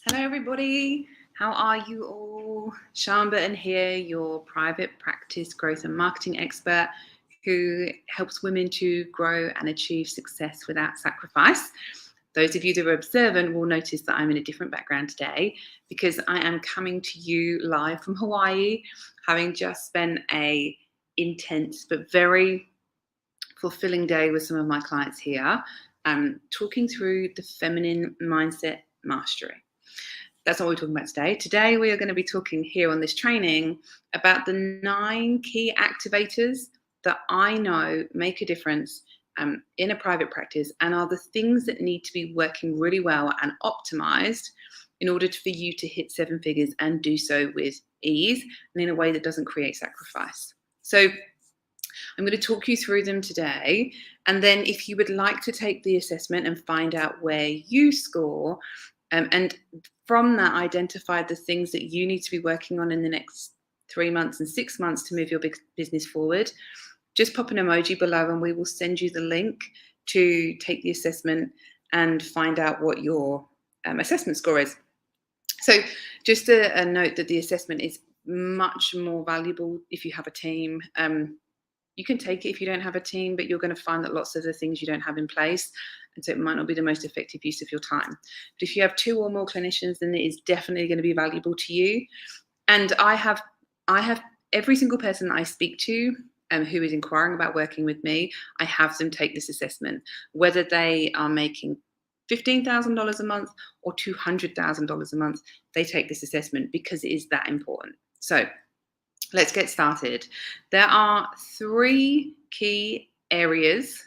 Hello everybody, how are you all? Sian Burton here, your private practice growth and marketing expert who helps women to grow and achieve success without sacrifice. Those of you that are observant will notice that I'm in a different background today because I am coming to you live from Hawaii, having just spent a intense but very fulfilling day with some of my clients here, talking through the feminine mindset mastery. That's what we're talking about today. Today, we are going to be talking here on this training about the 9 key activators that I know make a difference in a private practice and are the things that need to be working really well and optimized in order for you to hit 7 figures and do so with ease and in a way that doesn't create sacrifice. So I'm going to talk you through them today. And then if you would like to take the assessment and find out where you score, and from that, identify the things that you need to be working on in the next 3 months and 6 months to move your business forward, just pop an emoji below and we will send you the link to take the assessment and find out what your assessment score is. So just a note that the assessment is much more valuable if you have a team. You can take it if you don't have a team, but you're going to find that lots of the things you don't have in place. And so it might not be the most effective use of your time. But if you have 2 or more clinicians, then it is definitely going to be valuable to you. And I have every single person that I speak to who is inquiring about working with me, I have them take this assessment, whether they are making $15,000 a month or $200,000 a month, they take this assessment because it is that important. So let's get started. There are 3 key areas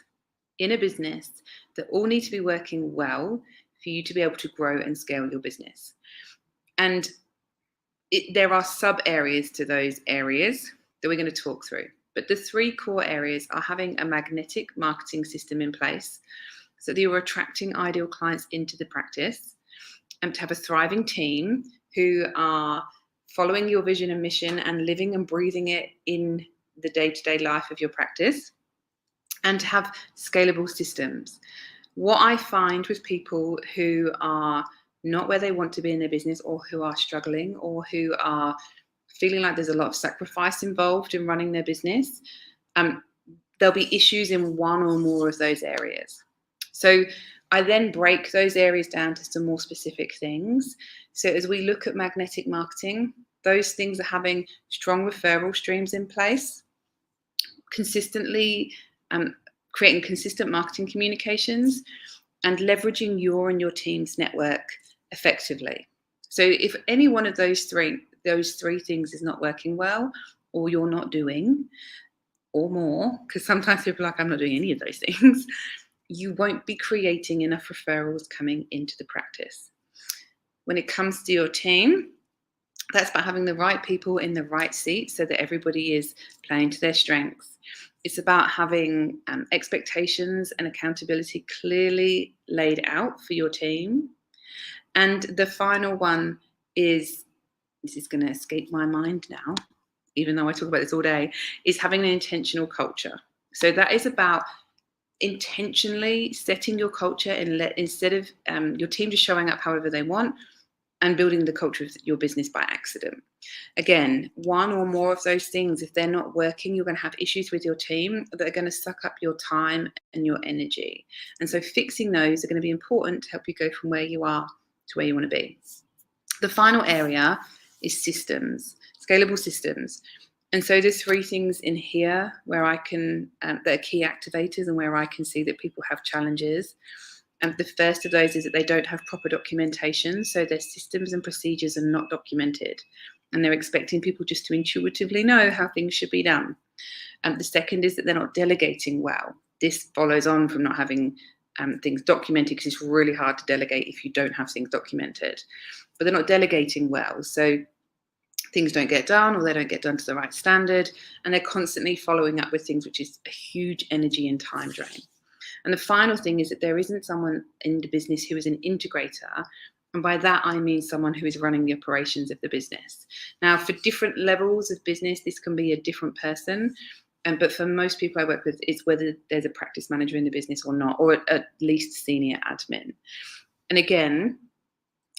in a business that all need to be working well for you to be able to grow and scale your business. And there are sub areas to those areas that we're going to talk through. But the 3 core areas are having a magnetic marketing system in place so that you're attracting ideal clients into the practice, and to have a thriving team who are following your vision and mission and living and breathing it in the day-to-day life of your practice, and to have scalable systems. What I find with people who are not where they want to be in their business, or who are struggling, or who are feeling like there's a lot of sacrifice involved in running their business, there'll be issues in one or more of those areas. So I then break those areas down to some more specific things. So as we look at magnetic marketing, those things are having strong referral streams in place, consistently creating consistent marketing communications, and leveraging your and your team's network effectively. So if any one of those three things is not working well, or you're not doing, or more, because sometimes people are like, I'm not doing any of those things, you won't be creating enough referrals coming into the practice. When it comes to your team, that's about having the right people in the right seats so that everybody is playing to their strengths. It's about having expectations and accountability clearly laid out for your team. And the final one is, this is going to escape my mind now, even though I talk about this all day, is having an intentional culture. So that is about intentionally setting your culture and instead of your team just showing up however they want, and building the culture of your business by accident. Again, one or more of those things, if they're not working, you're going to have issues with your team that are going to suck up your time and your energy. And so fixing those are going to be important to help you go from where you are to where you want to be. The final area is systems, scalable systems. And so there's 3 things in here where I can, that are key activators and where I can see that people have challenges. And the first of those is that they don't have proper documentation. So their systems and procedures are not documented. And they're expecting people just to intuitively know how things should be done. And the second is that they're not delegating well. This follows on from not having things documented, because it's really hard to delegate if you don't have things documented. But they're not delegating well. So things don't get done, or they don't get done to the right standard. And they're constantly following up with things, which is a huge energy and time drain. And the final thing is that there isn't someone in the business who is an integrator. And by that, I mean someone who is running the operations of the business. Now, for different levels of business, this can be a different person. But for most people I work with, it's whether there's a practice manager in the business or not, or at least senior admin. And again,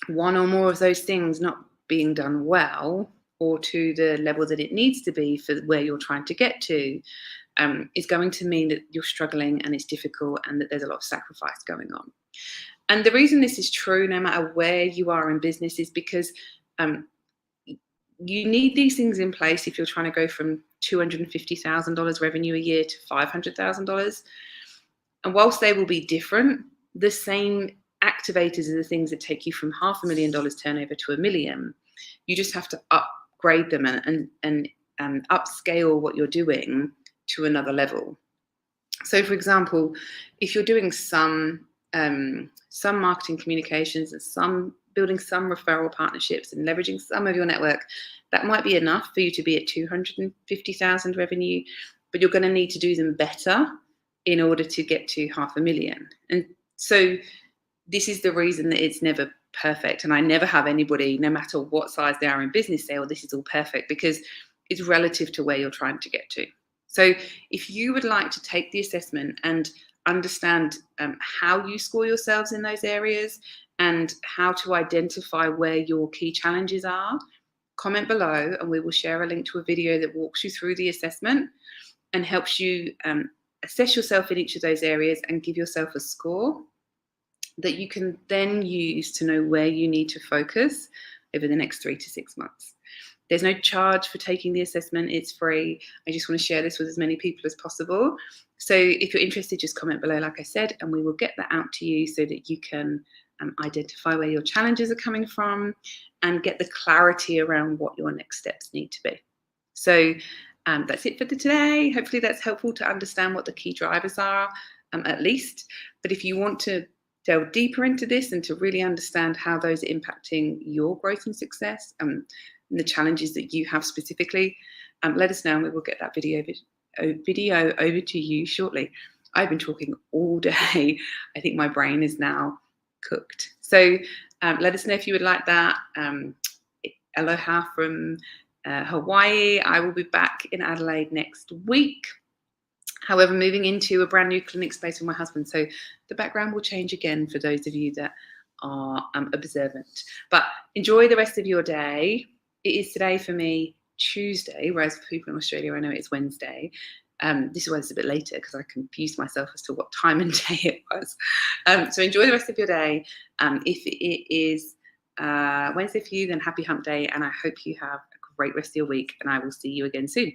one or more of those things not being done well, or to the level that it needs to be for where you're trying to get to, is going to mean that you're struggling and it's difficult and that there's a lot of sacrifice going on. And the reason this is true, no matter where you are in business, is because you need these things in place if you're trying to go from $250,000 revenue a year to $500,000. And whilst they will be different, the same activators are the things that take you from $500,000 turnover to $1 million. You just have to upgrade them and upscale what you're doing to another level. So, for example, if you're doing some marketing communications and building some referral partnerships and leveraging some of your network, that might be enough for you to be at 250,000 revenue, but you're going to need to do them better in order to get to $500,000. And so this is the reason that it's never perfect. And I never have anybody, no matter what size they are in business, say, oh, this is all perfect, because it's relative to where you're trying to get to. So if you would like to take the assessment and understand how you score yourselves in those areas and how to identify where your key challenges are, comment below and we will share a link to a video that walks you through the assessment and helps you assess yourself in each of those areas and give yourself a score that you can then use to know where you need to focus over the next 3 to 6 months. There's no charge for taking the assessment. It's free. I just want to share this with as many people as possible. So if you're interested, just comment below, like I said, and we will get that out to you so that you can identify where your challenges are coming from and get the clarity around what your next steps need to be. So that's it for today. Hopefully that's helpful to understand what the key drivers are, at least. But if you want to delve deeper into this and to really understand how those are impacting your growth and success, and the challenges that you have specifically, let us know and we will get that video over to you shortly. I've been talking all day. I think my brain is now cooked. So let us know if you would like that. Aloha from Hawaii. I will be back in Adelaide next week. However, moving into a brand new clinic space with my husband. So the background will change again for those of you that are observant. But enjoy the rest of your day. It is today for me Tuesday, whereas for people in Australia, I know it's Wednesday. This is why it's a bit later because I confused myself as to what time and day it was. So enjoy the rest of your day. If it is Wednesday for you, then happy hump day. And I hope you have a great rest of your week and I will see you again soon.